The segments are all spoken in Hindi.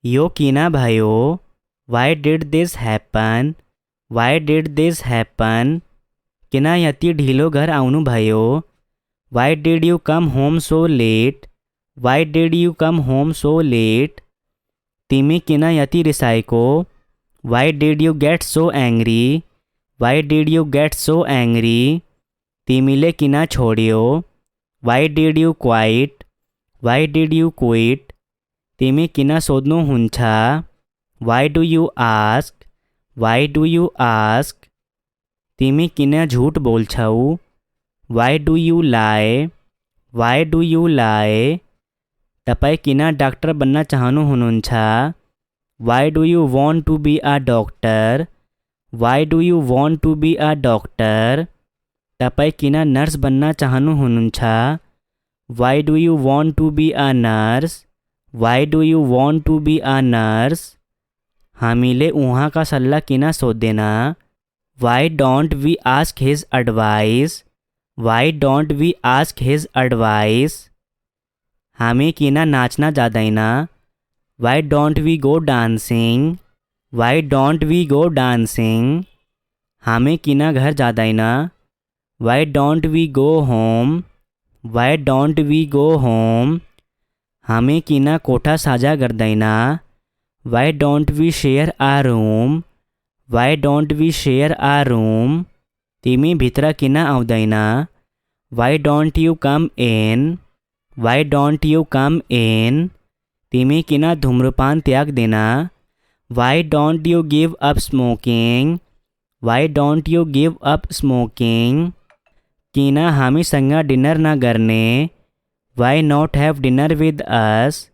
यो कीना भाइयो, why did this happen, why did this happen, किना यति ढिलो घर आउनु भयो, why did you come home so late, why did you come home so late, तिमी किना यति रिसाइको, why did you get so angry, why did you get so angry, तिमीले किना छोड्यो, why did you quit, why did you quit, तिमी किन सोध्नुहुन्छ, why do you ask, why do you ask, तिमी किन झुट बोल्छौ, why do you lie, why do you lie, तपाईँ किन डाक्टर बन्न चाहनुहुन्छ, why do you want to be a doctor, why do you want to be a doctor, तपाईँ किन नर्स बन्न चाहनुहुन्छ, why do you want to be a nurse, why do you want to be a nurse, हामीले उहाँ का सल्लाह किन सोध्दैन, why don't we ask his advice, why don't we ask his advice, हामी किन नाच्न जाँदैन, why don't we go dancing, why don't we go dancing, हामी किन घर जाँदैन, why don't we go home, why don't we go home, हामी किन कोठा साझा गर्दैन, why don't we share a room, why don't we share a room, तिमी भित्र किन आउँदैन, why don't you come in, why don't you come in, तिमी किन धूम्रपान त्याग्दैन, why don't you give up smoking, Y don't you give up smoking, किन हामीसँग डिनर नगर्ने, why not have dinner with us,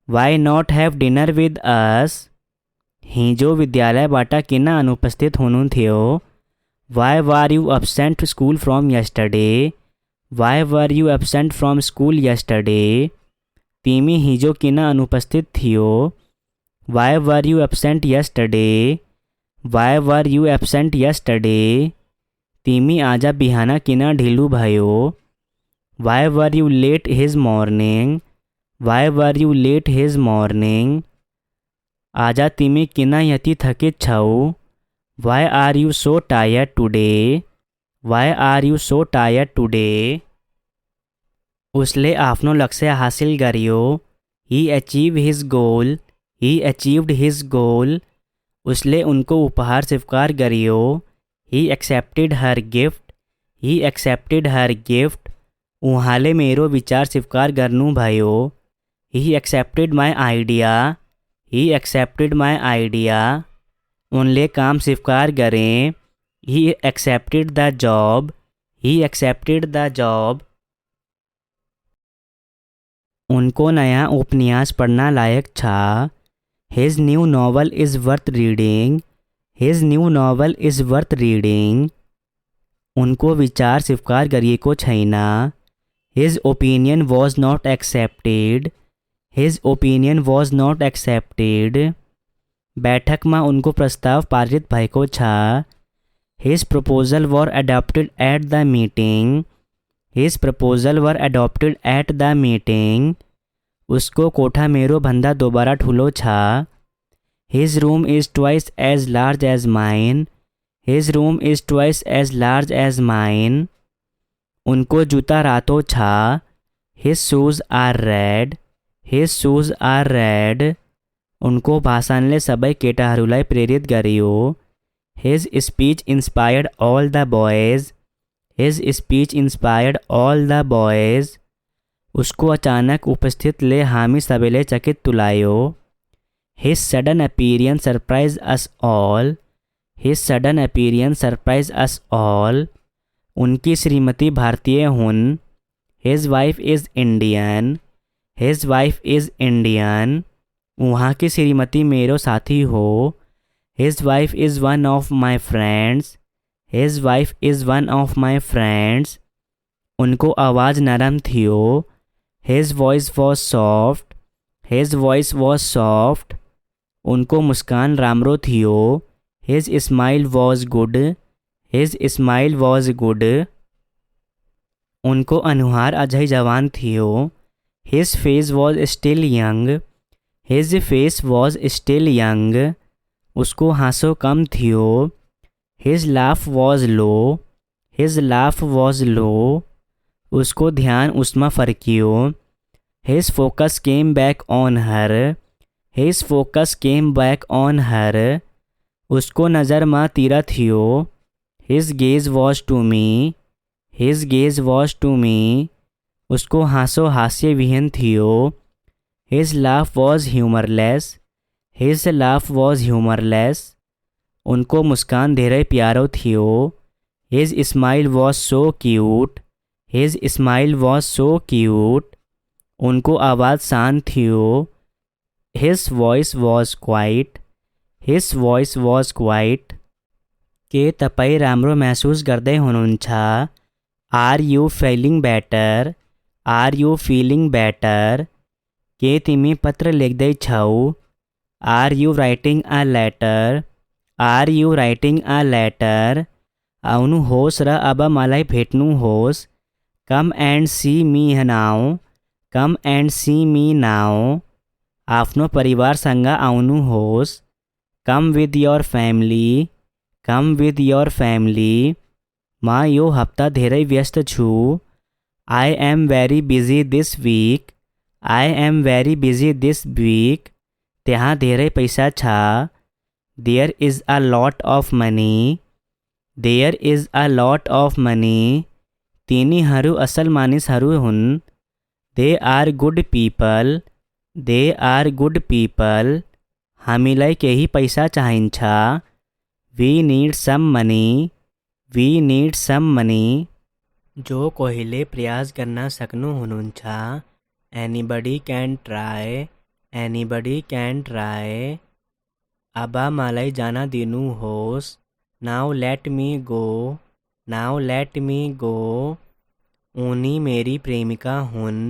why not have dinner with us, हिजो विद्यालयबाट किन अनुपस्थित हुनुहुन्थ्यो, why were you absent school from yesterday, why were you absent from school yesterday, तिमी हिजो किन अनुपस्थित थियो, why were you absent yesterday, why were you absent yesterday, तिमी आज बिहान किन ढिलो भयो, why were you late his morning, why were you late his morning, आज तिमी किन यति थकित छौ, why are you so tired today, why are you so tired today, उसले आफ्नो लक्ष्य हासिल गर्यो, he achieve his goal, he achieved his goal, उसले उनको उपहार स्वीकार गर्यो, he accepted her gift, he accepted her gift, उहाँले मेरो विचार स्वीकार गर्नुभयो, he accepted my idea, he accepted my idea, उनले काम स्वीकार गरें, he accepted the job, he accepted the job, उनको नया उपन्यास पढ़ना लायक था, his new novel is worth reading, his new novel is worth reading, उनको विचार स्वीकार गरिएको छैन, his opinion was not accepted, his opinion was not accepted, बैठकमा उनको प्रस्ताव पारित भएको छ, his proposal were adopted at the meeting, his proposal were adopted at the meeting, उसको कोठा मेरो भन्दा दोबारा ठुलो छ, his room is twice as large as mine, his room is twice as large as mine, उनको जुत्ता रातो छ, his shoes are red, his shoes are red, उनको भाषणले सबै केटाहरूलाई प्रेरित गर्यो, his speech inspired all the boys, his speech inspired all the boys, उसको अचानक उपस्थितले हामी सबैले चकित तुलायो, his sudden appearance surprise us all, his sudden appearance surprise us all, उनकी श्रीमती भारतीय हुन्, his wife is Indian, his wife is Indian, उहाँ की श्रीमती मेरो साथी हो, his wife is one of my friends, his wife is one of my friends, उनको आवाज़ नरम थियो, his voice was soft, his voice was soft, उनको मुस्कान राम्रो थियो, his smile was good, his smile was good, उनको अनुहार अझै जवान थियो, his face was still young, his face was still young, उसको हाँसो कम थियो। His laugh was low, his laugh was लो, उसको ध्यान उसमा फरकियो। His focus came back on her, his focus came back on her, उसको नज़र मां तीरा थियो। His gaze was to me, his gaze was to me, उसको हाँसो हास्य विहीन थियो। His laugh was humourless, his laugh was humourless, उनको मुस्कान धेरै प्यारो थियो। His smile was so cute, his smile was so cute, उनको आवाज़ शांत थियो। His voice was quiet, his voice was quiet. के तपाईँ राम्रो महसुस गर्दै हुनुहुन्छ? Are you feeling better, are you feeling better? के तिमी पत्र लेख्दैछौ? Are you writing a letter, are you writing a letter? आउनुहोस् र अब मलाई भेट्नुहोस्। Come and see me now, come and see me now, आफ्नो परिवारसँग आउनुहोस्। Come with your family, come with your family, म यो हप्ता धेरै व्यस्त छु। I am very busy this week, I am very busy this week, त्यहाँ धेरै पैसा छ। There is a lot of money, there is a lot of money, तिनीहरू असल मानिसहरू हुन्। They are good people, they are good people, हामीलाई केही पैसा चाहिन्छ। We need some money, we need some money. जो कोहीले प्रयास गर्न सक्नुहुनुहुन्छ, anybody can try, anybody can try. अब मलाई जान दिनुहोस्। Now let me go, now let me go, उनी मेरी प्रेमिका हुन्।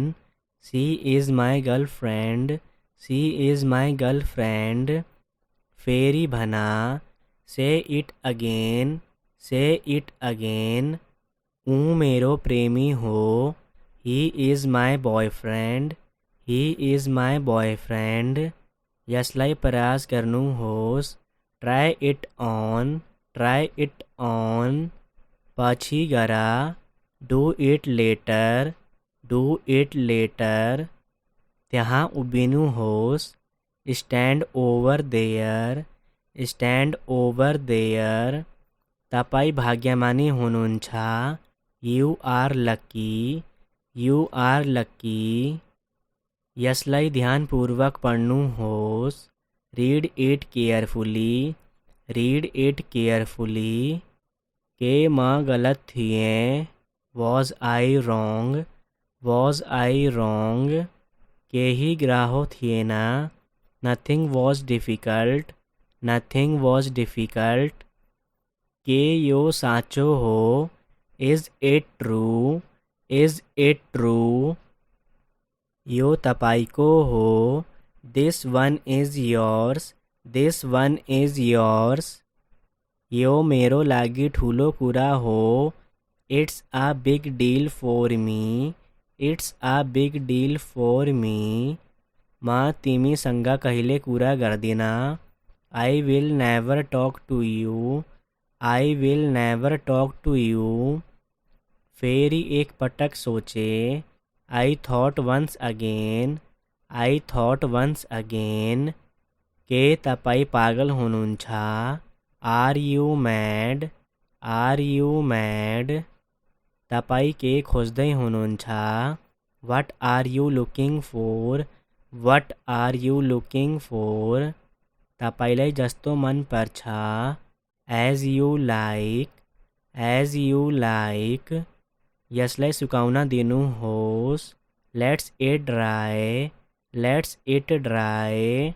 She is my girlfriend, she is my girlfriend. फेरि भना, say it again, say it again, ऊ मेरो प्रेमी हो। He is my boyfriend, he is my boyfriend. यसलाई प्रयास गर्नुहोस्। Try it on, try it on, पछि गर। Do it later, do it later, त्यहाँ उभिनुहोस्। Stand over there, stand over there, तपाईँ भाग्यमानी हुनुहुन्छ। You are lucky, you are lucky. यसलाई ध्यानपूर्वक पढ्नुहोस्। Read it carefully, read it carefully. के म गलत थिएँ? Was I wrong, was I wrong, केही ग्राहो थिएन। Nothing was difficult, nothing was difficult. के यो साँचो हो? Is it true, is it true, यो तपाईको हो। This one is yours, this one is yours, यो मेरो लागि ठुलो कुरा हो। It's a big deal for me, it's a big deal for me, म तिमीसँग कहिले कुरा गर्दिन। I will never talk to you, I will never talk to you. फेरि एक पटक सोचे। I thought once again, I thought once again, के तपाईँ पागल हुनुहुन्छ? Are you mad, are you mad, तपाईँ के खोज्दै हुनुहुन्छ? What are you looking for, what are you looking for, तपाईँलाई जस्तो मन पर्छ। As you like, as you like, यसलाई सुकाउन दिनुहोस्। Let's it dry, let's it dry,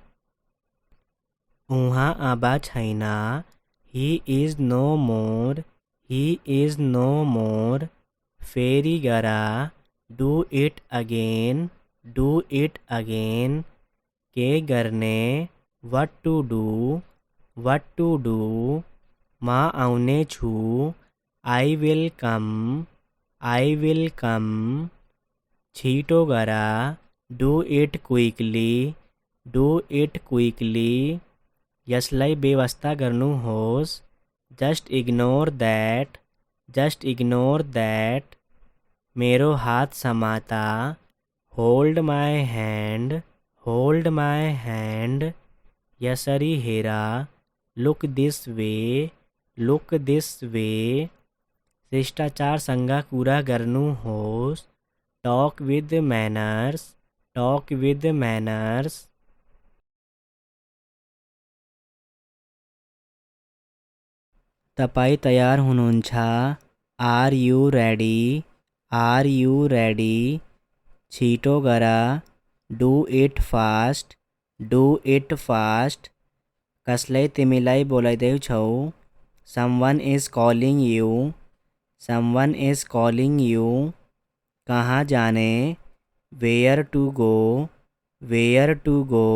उहाँ अब छैन। He is no more, he is no more, फेरि गर। Do it again, do it again, के गर्ने? What to do, what to do, म आउने छु। I will come, I will come, छिटो गर। Do it quickly, do it quickly यसलाई बेवास्ता गर्नुहोस्। जस्ट इग्नोर दैट मेरो हात समाता। होल्ड माई हैंड यसरी हेर। लुक दिस वे शिष्टाचारसँग कुरा गर्नुहोस्। टॉक विथ मैनर्स तपाईँ तयार हुनुहुन्छ? आर यू रेडी छिटो गर। डू इट फास्ट कसलाई तिमीलाई बोलाइदैछौ। समवन इज कॉलिंग यू कहाँ जाने। वेयर टू गो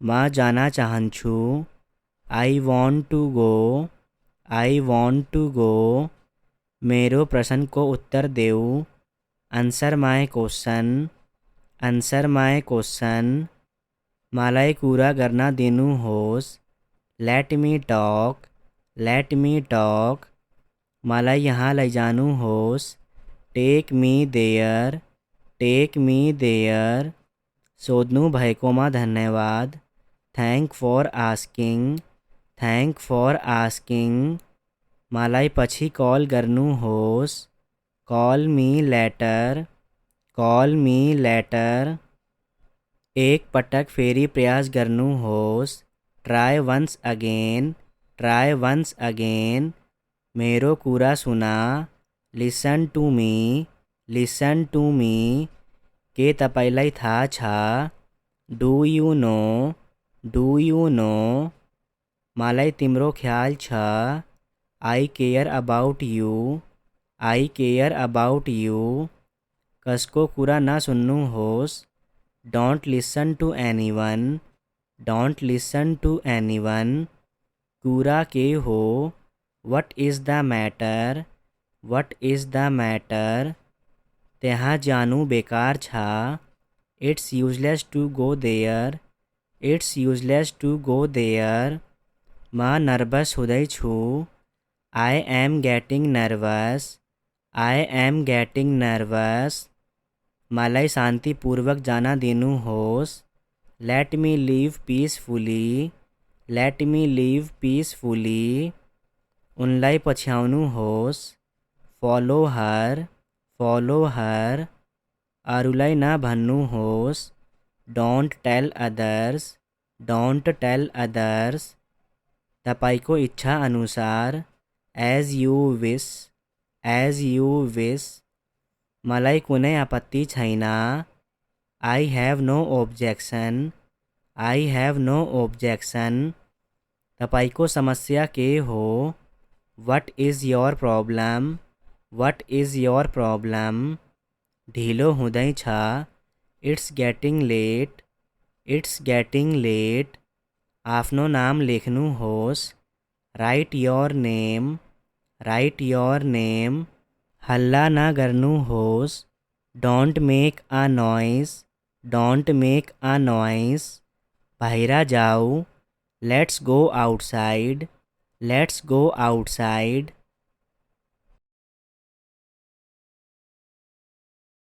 म जान चाहन्छु। आई वांट टू गो मेरो प्रश्नको उत्तर देऊ। आन्सर माई क्वेश्चन मलाई कुरा गर्न दिनुहोस्। लेट मी टॉक मलाई यहाँ लैजानुहोस्। टेक मी देयर सोध्नु भएकोमा धन्यवाद। थैंक फॉर आस्किंग मलाई पछि कॉल गर्नुहोस्। कॉल मी लेटर एक पटक फेरि प्रयास गर्नुहोस्। ट्राई वन्स अगेन मेरो कुरा सुना। लिसन टू मी के तपाईलाई थाहा छ। डू यू नो मलाई तिम्रो ख्याल छ। आई केयर अबाउट यू कसको कुरा नसुन्नुहोस्। डोंट लिसन टू एनीवन कुरा के हो। व्हाट इज द मैटर त्यहाँ जानु बेकार छ। It's useless to go there म नर्भस हुँदैछु। आई एम गेटिङ नर्भस मलाई शान्तिपूर्वक जान दिनुहोस्। लेट मी लिभ पीसफुली उनलाई पछ्याउनुहोस्। फॉलो हर अरूलाई नभन्नुहोस्। डोंट टेल अदर्स तपाईको इच्छा अनुसार। एज यू विश मलाई कुनै आपत्ति छैन। आई हैव नो ऑब्जेक्शन तपाईको समस्या के हो। व्हाट इज योर प्रॉब्लम ढिलो हुँदैछ। इट्स गेटिङ लेट आफ्नो नाम लेख्नुहोस्। राइट योर नेम हल्ला नगर्नुहोस्। डोंट मेक अ नॉइज बाहिर जाऊ। Let's go outside